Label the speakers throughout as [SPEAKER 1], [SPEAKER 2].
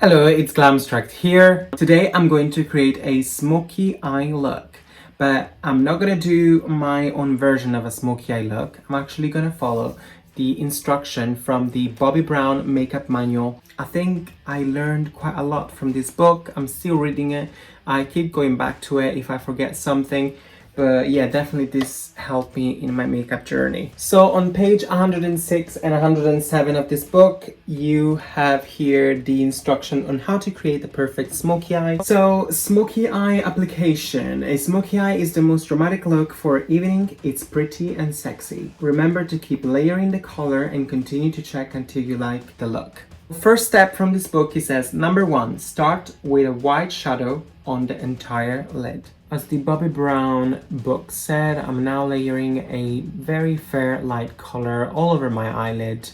[SPEAKER 1] Hello, it's Glamstruct here. Today I'm going to create a smoky eye look, but I'm not gonna do my own version of a smoky eye look. I'm actually gonna follow the instruction from the Bobbi Brown Makeup Manual. I think I learned quite a lot from this book. I'm still reading it. I keep going back to it if I forget something. But yeah, definitely this helped me in my makeup journey. So on page 106 and 107 of this book, you have here the instruction on how to create the perfect smoky eye. So smoky eye application. A smoky eye is the most dramatic look for evening. It's pretty and sexy. Remember to keep layering the color and continue to check until you like the look. First step from this book, it says, number 1, start with a white shadow on the entire lid. As the Bobbi Brown book said, I'm now layering a very fair light color all over my eyelid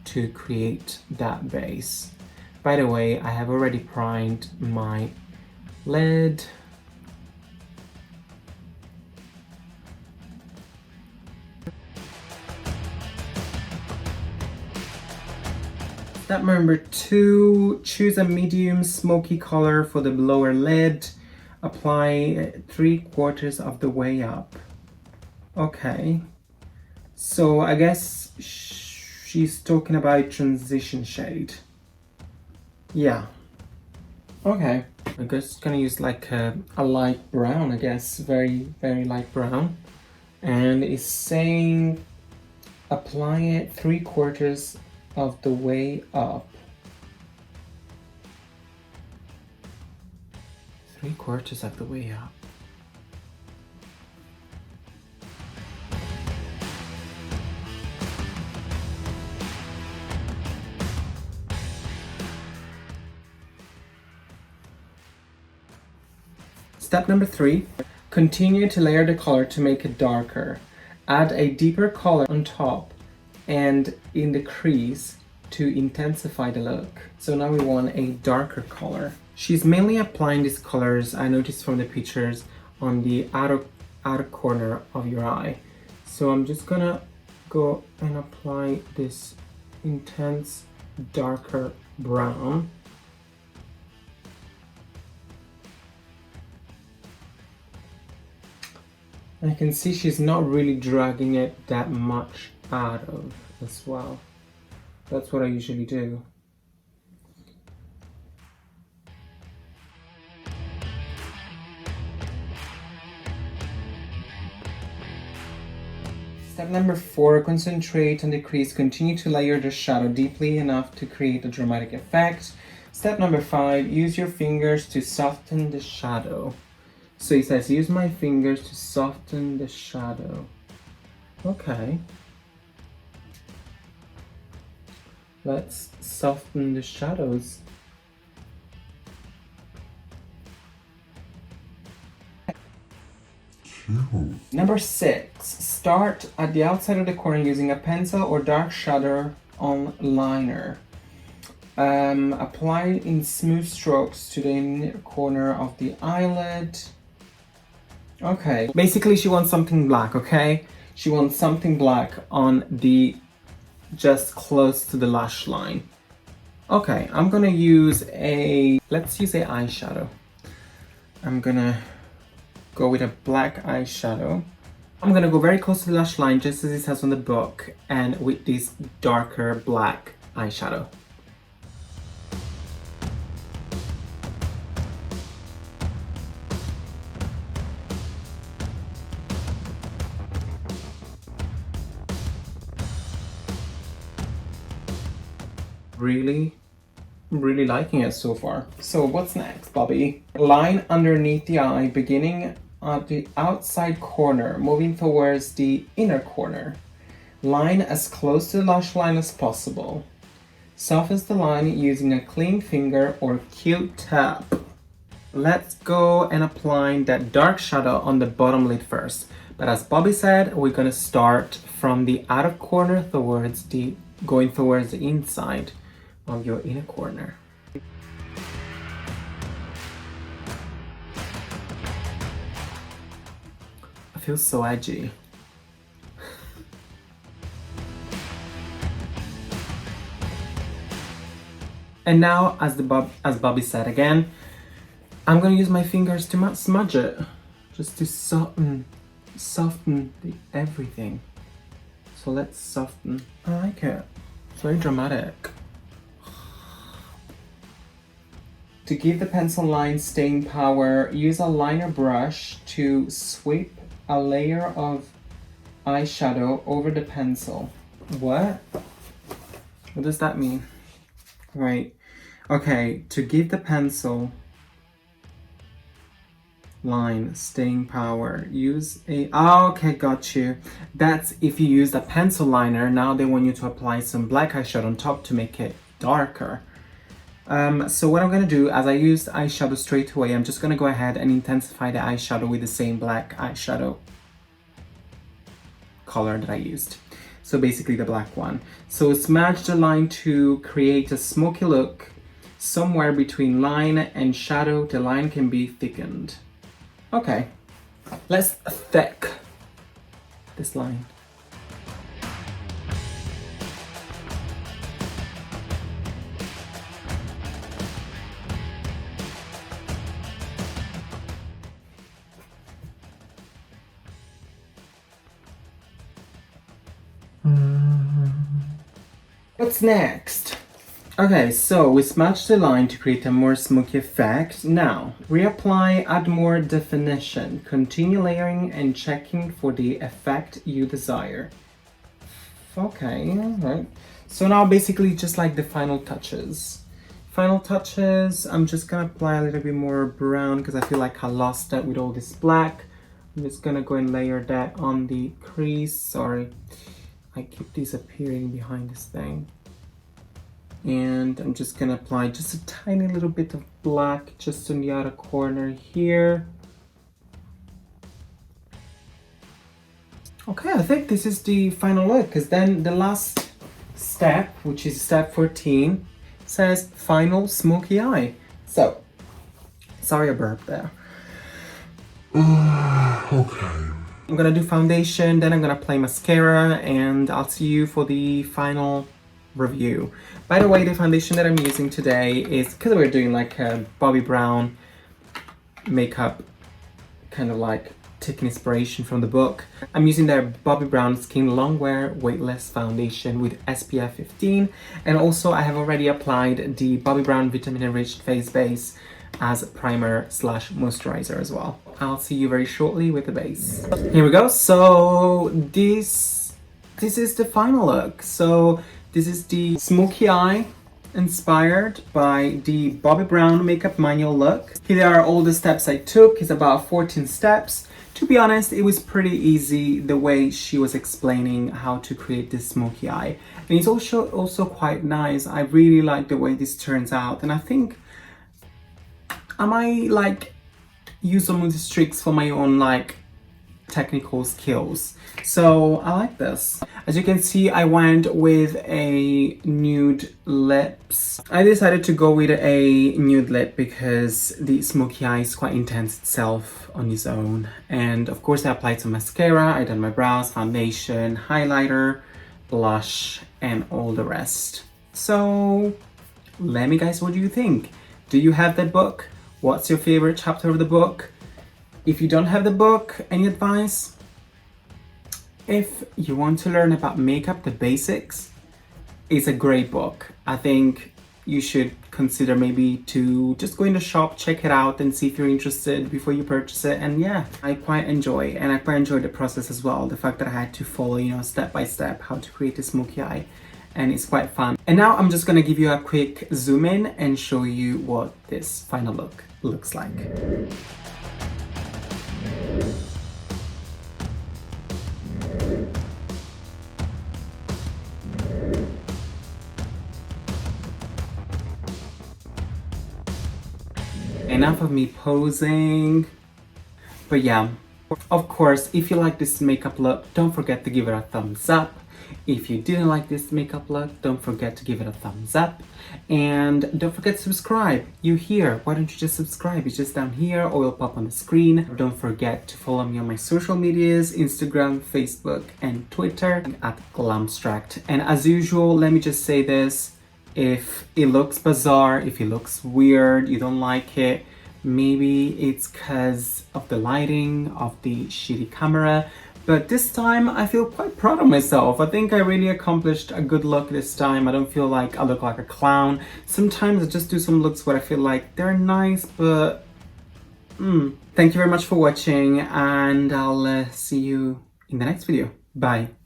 [SPEAKER 1] to create that base. By the way, I have already primed my lid. Step number 2, choose a medium smoky color for the lower lid. Apply 3/4 of the way up. Okay, so I guess she's talking about transition shade. Yeah, okay. I'm just gonna use like a light brown, I guess, very light brown. And it's saying apply it 3/4 of the way up. 3/4 of the way up. Step number 3, continue to layer the color to make it darker. Add a deeper color on top and in the crease to intensify the look. So now we want a darker color. She's mainly applying these colors, I noticed from the pictures, on the outer corner of your eye. So I'm just gonna go and apply this intense darker brown. I can see she's not really dragging it that much out of as well. That's what I usually do. Step number 4, concentrate on the crease. Continue to layer the shadow deeply enough to create a dramatic effect. Step number 5, use your fingers to soften the shadow. So it says, use my fingers to soften the shadow. Okay. Let's soften the shadows. Number 6, start at the outside of the corner using a pencil or dark shadow on liner. Apply in smooth strokes to the inner corner of the eyelid. Okay, basically she wants something black, okay? She wants something black on the just close to the lash line. Okay, I'm gonna use let's use a eyeshadow. I'm gonna go with a black eyeshadow. I'm gonna go very close to the lash line, just as it says on the book, and with this darker black eyeshadow. Really liking it so far. So what's next, Bobbi? Line underneath the eye, beginning at the outside corner, moving towards the inner corner. Line as close to the lash line as possible. Soften the line using a clean finger or Q-tip. Let's go and apply that dark shadow on the bottom lid first. But as Bobbi said, we're gonna start from the outer corner going towards the inside of your inner corner. I feel so edgy. And now, as Bobbi said again, I'm gonna use my fingers to smudge it, just to soften everything. So let's soften. I like it. It's very dramatic. To give the pencil line staying power, use a liner brush to sweep a layer of eyeshadow over the pencil. What? What does that mean? Right. Okay, to give the pencil line staying power, use a... Oh, okay, got you. That's if you use a pencil liner. Now they want you to apply some black eyeshadow on top to make it darker. So what I'm gonna do, as I used eyeshadow straight away, I'm just gonna go ahead and intensify the eyeshadow with the same black eyeshadow color that I used. So basically the black one. So smudge the line to create a smoky look. Somewhere between line and shadow, the line can be thickened. Okay, let's thick this line. What's next? Okay, so we smudged the line to create a more smoky effect. Now, reapply, add more definition. Continue layering and checking for the effect you desire. Okay, alright. So now basically just like the final touches. Final touches, I'm just gonna apply a little bit more brown because I feel like I lost that with all this black. I'm just gonna go and layer that on the crease. Sorry, I keep disappearing behind this thing. And I'm just gonna apply just a tiny little bit of black just on the outer corner here. Okay, I think this is the final look, because then the last step, which is step 14, says final smoky eye. So, sorry I burped there. Okay. I'm gonna do foundation, then I'm gonna apply mascara, and I'll see you for the final review. By the way, the foundation that I'm using today is, because we're doing like a Bobbi Brown makeup, kind of like taking inspiration from the book, I'm using their Bobbi Brown Skin Longwear Weightless Foundation with SPF 15, and also I have already applied the Bobbi Brown Vitamin Enriched Face Base as primer slash moisturizer as well. I'll see you very shortly with the base. Here we go. So this is the final look. So this is the smoky eye inspired by the Bobbi Brown Makeup Manual look. Here are all the steps I took. It's about 14 steps. To be honest, it was pretty easy the way she was explaining how to create this smoky eye. And it's also quite nice. I really like the way this turns out. And I think I might like use some of these tricks for my own like technical skills. So I like this. As you can see, I went with a nude lips. I decided to go with a nude lip because the smoky eye is quite intense itself on its own. And of course I applied some mascara, I done my brows, foundation, highlighter, blush, and all the rest. So let me guys, what do you think? Do you have that book? What's your favorite chapter of the book? If you don't have the book, any advice? If you want to learn about makeup, the basics, it's a great book. I think you should consider maybe to just go in the shop, check it out and see if you're interested before you purchase it. And yeah, I quite enjoy the process as well. The fact that I had to follow, you know, step by step how to create a smoky eye. And it's quite fun. And now I'm just gonna give you a quick zoom in and show you what this final look looks like. Enough of me posing. But yeah, of course, if you like this makeup look, don't forget to give it a thumbs up. If you didn't like this makeup look, don't forget to give it a thumbs up. And don't forget to subscribe. You're here, why don't you just subscribe? It's just down here or it'll pop on the screen. Don't forget to follow me on my social medias, Instagram, Facebook, and Twitter at Glamstract. And as usual, let me just say this. If it looks bizarre, if it looks weird, you don't like it, maybe it's because of the lighting, of the shitty camera. But this time I feel quite proud of myself. I think I really accomplished a good look this time. I don't feel like I look like a clown. Sometimes I just do some looks where I feel like they're nice, but Thank you very much for watching, and I'll see you in the next video. Bye.